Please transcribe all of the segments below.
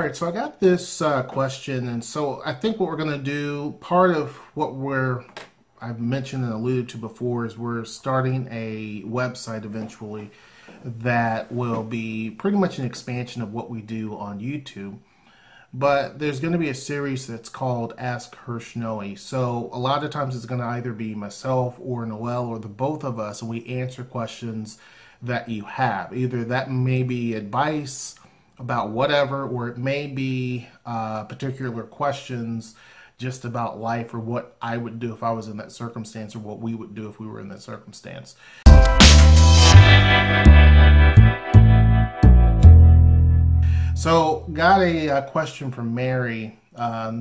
right, so I got this question, and so I think what we're going to do, part of what I've mentioned and alluded to before, is we're starting a website eventually that will be pretty much an expansion of what we do on YouTube. But there's going to be a series that's called Ask HershNoeie. So a lot of times it's going to either be myself or Noelle or the both of us, and we answer questions that you have. Either that may be advice about whatever, or it may be particular questions just about life, or what I would do if I was in that circumstance, or what we would do if we were in that circumstance. So, got a question from Mary.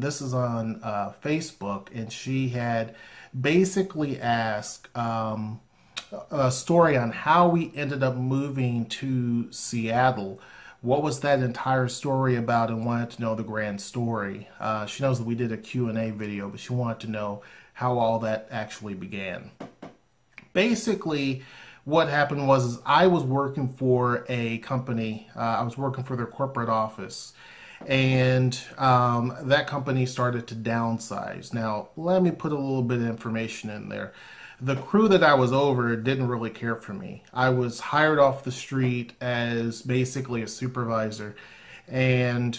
This is on Facebook, and she had basically asked a story on how we ended up moving to Seattle. What was that entire story about, and wanted to know the grand story. She knows that we did a Q&A video, but she wanted to know how all that actually began. Basically, what happened was I was working for a company. I was working for their corporate office, and that company started to downsize. Now, let me put a little bit of information in there. The crew that I was over didn't really care for me. I was hired off the street as basically a supervisor, and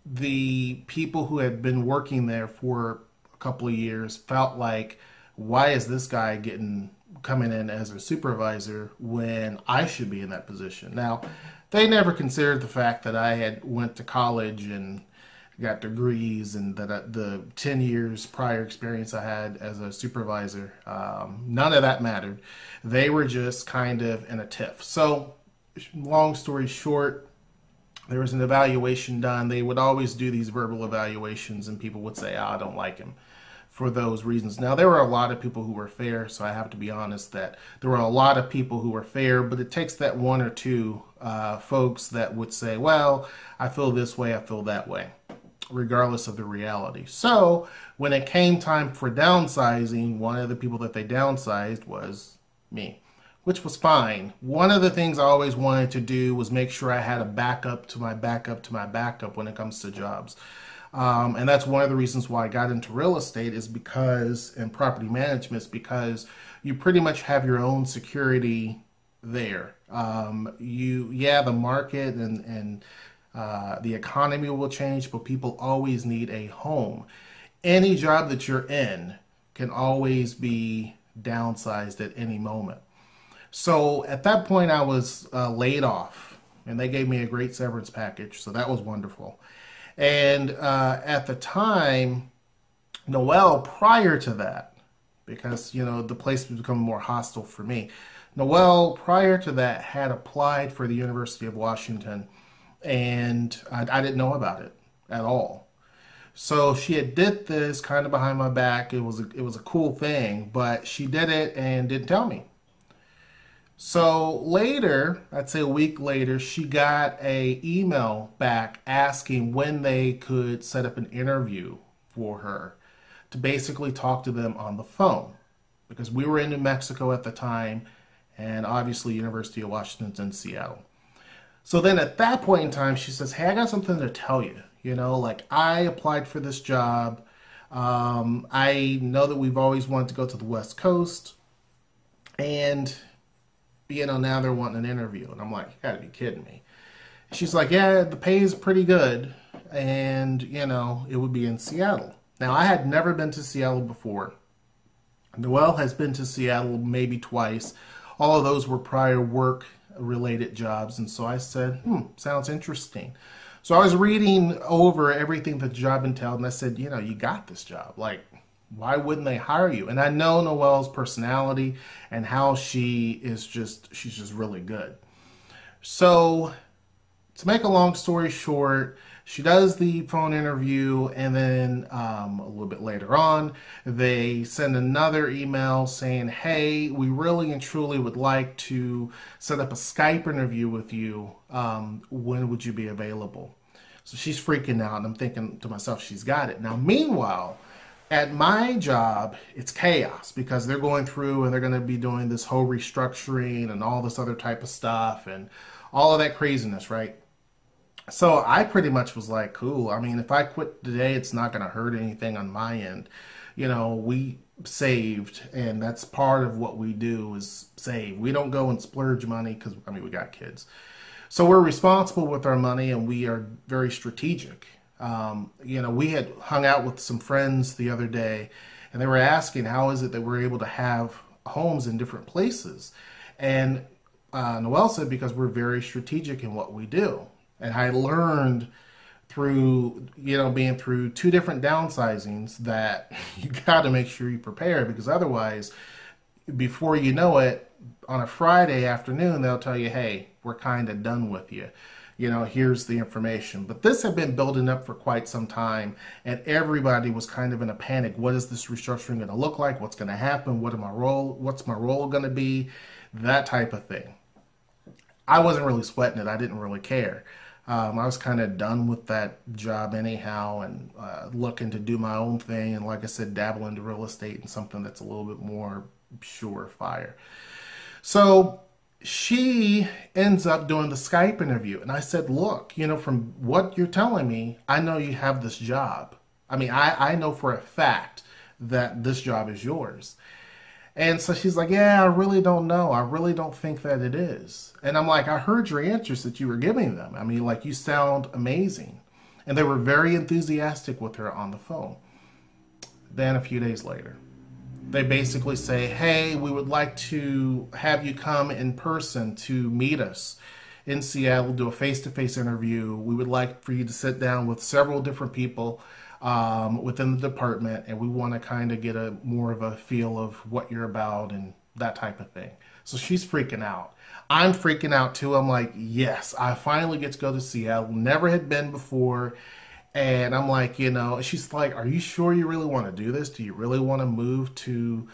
the people who had been working there for a couple of years felt like, why is this guy coming in as a supervisor when I should be in that position? Now, they never considered the fact that I had went to college and got degrees, and that the 10 years prior experience I had as a supervisor, none of that mattered. They were just kind of in a tiff. So, long story short, there was an evaluation done. They would always do these verbal evaluations, and people would say, I don't like him, for those reasons. Now, there were a lot of people who were fair, so I have to be honest that there were a lot of people who were fair, but it takes that one or two folks that would say, well, I feel this way, I feel that way, regardless of the reality. So when it came time for downsizing, one of the people that they downsized was me, which was fine. One of the things I always wanted to do was make sure I had a backup to my backup to my backup when it comes to jobs. And that's one of the reasons why I got into real estate, is because, and property management, is because you pretty much have your own security there. The market and the economy will change, but people always need a home. Any job that you're in can always be downsized at any moment. So at that point, I was laid off, and they gave me a great severance package, so that was wonderful. And at the time, Noelle, prior to that, because, you know, the place was becoming more hostile for me, Noelle, prior to that, had applied for the University of Washington, and I didn't know about it at all. So she had did this kind of behind my back. It was a cool thing, but she did it and didn't tell me. So later, I'd say a week later, she got an email back asking when they could set up an interview for her to basically talk to them on the phone, because we were in New Mexico at the time, and obviously University of Washington's in Seattle. So then at that point in time, she says, hey, I got something to tell you. You know, like, I applied for this job. I know that we've always wanted to go to the West Coast, and you know, now they're wanting an interview. And I'm like, you gotta be kidding me. She's like, yeah, the pay is pretty good, and you know, it would be in Seattle. Now, I had never been to Seattle before. Noelle has been to Seattle maybe twice. All of those were prior work-related jobs, and so I said, sounds interesting. So I was reading over everything that the job entailed, and I said, you know, you got this job. Like, why wouldn't they hire you? And I know Noelle's personality and how she's just really good. So to make a long story short, she does the phone interview, and then a little bit later on, they send another email saying, hey, we really and truly would like to set up a Skype interview with you. When would you be available? So she's freaking out, and I'm thinking to myself, she's got it. Now, meanwhile, at my job, it's chaos, because they're going through and they're going to be doing this whole restructuring and all this other type of stuff and all of that craziness, right? So I pretty much was like, cool. I mean, if I quit today, it's not going to hurt anything on my end. You know, we saved, and that's part of what we do is save. We don't go and splurge money because, I mean, we got kids. So we're responsible with our money, and we are very strategic. You know, we had hung out with some friends the other day, and they were asking, how is it that we're able to have homes in different places? And Noelle said, because we're very strategic in what we do. And I learned through, you know, being through 2 different downsizings that you got to make sure you prepare, because otherwise, before you know it, on a Friday afternoon, they'll tell you, hey, we're kind of done with you. You know, here's the information. But this had been building up for quite some time, and everybody was kind of in a panic. What is this restructuring going to look like? What's going to happen? What's my role going to be? That type of thing. I wasn't really sweating it. I didn't really care. I was kind of done with that job anyhow, and looking to do my own thing. And like I said, dabble into real estate and something that's a little bit more surefire. So she ends up doing the Skype interview. And I said, look, you know, from what you're telling me, I know you have this job. I mean, I know for a fact that this job is yours. And so she's like, yeah, I really don't know. I really don't think that it is. And I'm like, I heard your answers that you were giving them. I mean, like, you sound amazing. And they were very enthusiastic with her on the phone. Then a few days later, they basically say, hey, we would like to have you come in person to meet us in Seattle, do a face-to-face interview. We would like for you to sit down with several different people within the department, and we want to kind of get a more of a feel of what you're about and that type of thing. So she's freaking out. I'm freaking out too. I'm like, yes, I finally get to go to Seattle. Never had been before. And I'm like, you know, she's like, are you sure you really want to do this? Do you really want to move to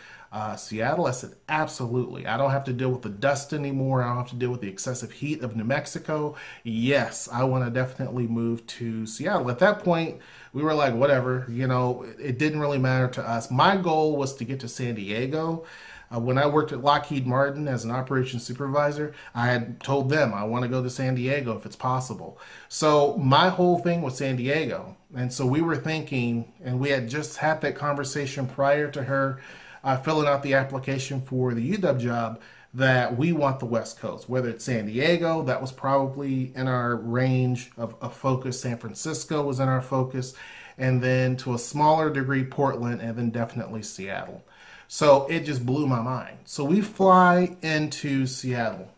Seattle? I said, absolutely. I don't have to deal with the dust anymore. I don't have to deal with the excessive heat of New Mexico. Yes, I want to definitely move to Seattle. At that point, we were like, whatever, you know, it didn't really matter to us. My goal was to get to San Diego. When I worked at Lockheed Martin as an operations supervisor, I had told them I want to go to San Diego if it's possible. So my whole thing was San Diego. And so we were thinking, and we had just had that conversation prior to her filling out the application for the UW job, that we want the West Coast, whether it's San Diego, that was probably in our range of focus. San Francisco was in our focus, and then to a smaller degree, Portland, and then definitely Seattle. So it just blew my mind. So we fly into Seattle.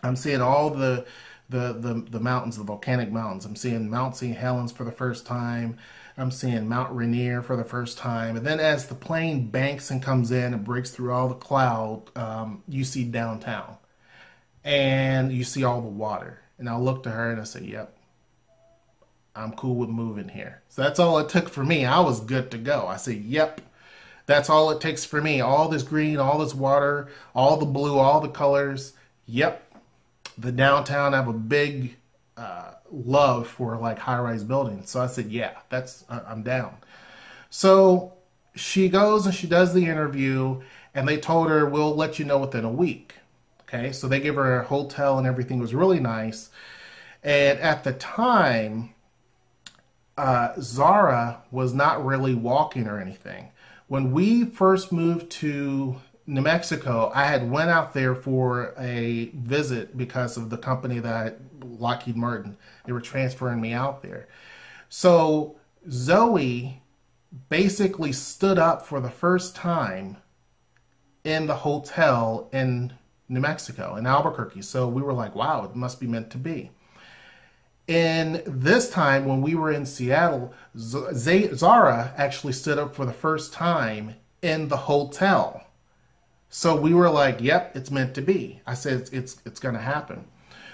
I'm seeing all the mountains, the volcanic mountains. I'm seeing Mount St. Helens for the first time. I'm seeing Mount Rainier for the first time. And then as the plane banks and comes in and breaks through all the cloud, you see downtown. And you see all the water. And I looked at her and I said, yep, I'm cool with moving here. So that's all it took for me. I was good to go. I said, yep. That's all it takes for me. All this green, all this water, all the blue, all the colors. Yep. The downtown, I have a big love for like high-rise buildings. So I said, yeah, I'm down. So she goes and she does the interview, and they told her, we'll let you know within a week. Okay, so they give her a hotel and everything was really nice. And at the time, Zara was not really walking or anything. When we first moved to New Mexico, I had went out there for a visit because of the company Lockheed Martin, they were transferring me out there. So Zoe basically stood up for the first time in the hotel in New Mexico, in Albuquerque. So we were like, wow, it must be meant to be. And this time when we were in Seattle, Zara actually stood up for the first time in the hotel. So we were like, yep, it's meant to be. I said, it's going to happen.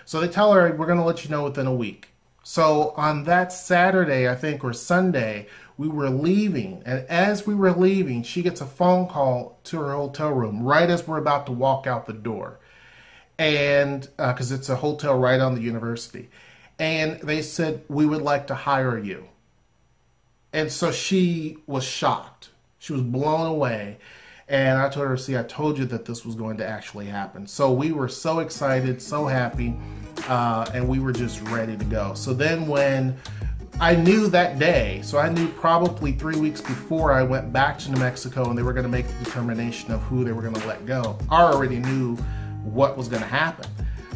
So they tell her, we're going to let you know within a week. So on that Saturday, I think, or Sunday, we were leaving. And as we were leaving, she gets a phone call to her hotel room right as we're about to walk out the door. And because it's a hotel right on the university. And they said, we would like to hire you. And so she was shocked. She was blown away. And I told her, see, I told you that this was going to actually happen. So we were so excited, so happy. and we were just ready to go. So then when I knew that day, so I knew probably 3 weeks before I went back to New Mexico and they were going to make the determination of who they were going to let go. I already knew what was going to happen.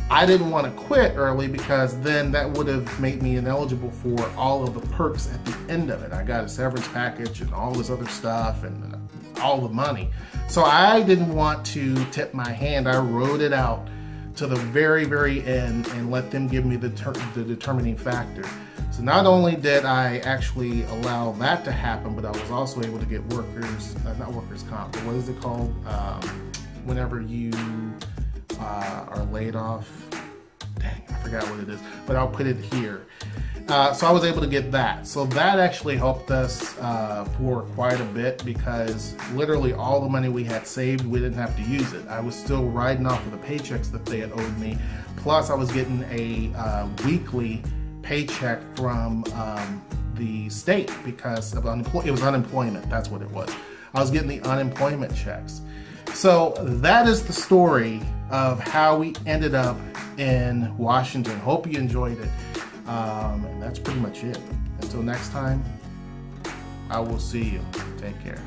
I didn't want to quit early because then that would have made me ineligible for all of the perks at the end of it. I got a severance package and all this other stuff and all the money. So I didn't want to tip my hand. I wrote it out to the very, very end and let them give me the determining factor. So not only did I actually allow that to happen, but I was also able to get not workers' comp, but what is it called? Whenever you are laid off. Dang, I forgot what it is, but I'll put it here. So I was able to get that. So that actually helped us for quite a bit because literally all the money we had saved, we didn't have to use it. I was still riding off of the paychecks that they had owed me. Plus I was getting a weekly paycheck from the state because of it was unemployment. That's what it was. I was getting the unemployment checks. So that is the story of how we ended up in Washington. Hope you enjoyed it. And that's pretty much it. Until next time, I will see you. Take care.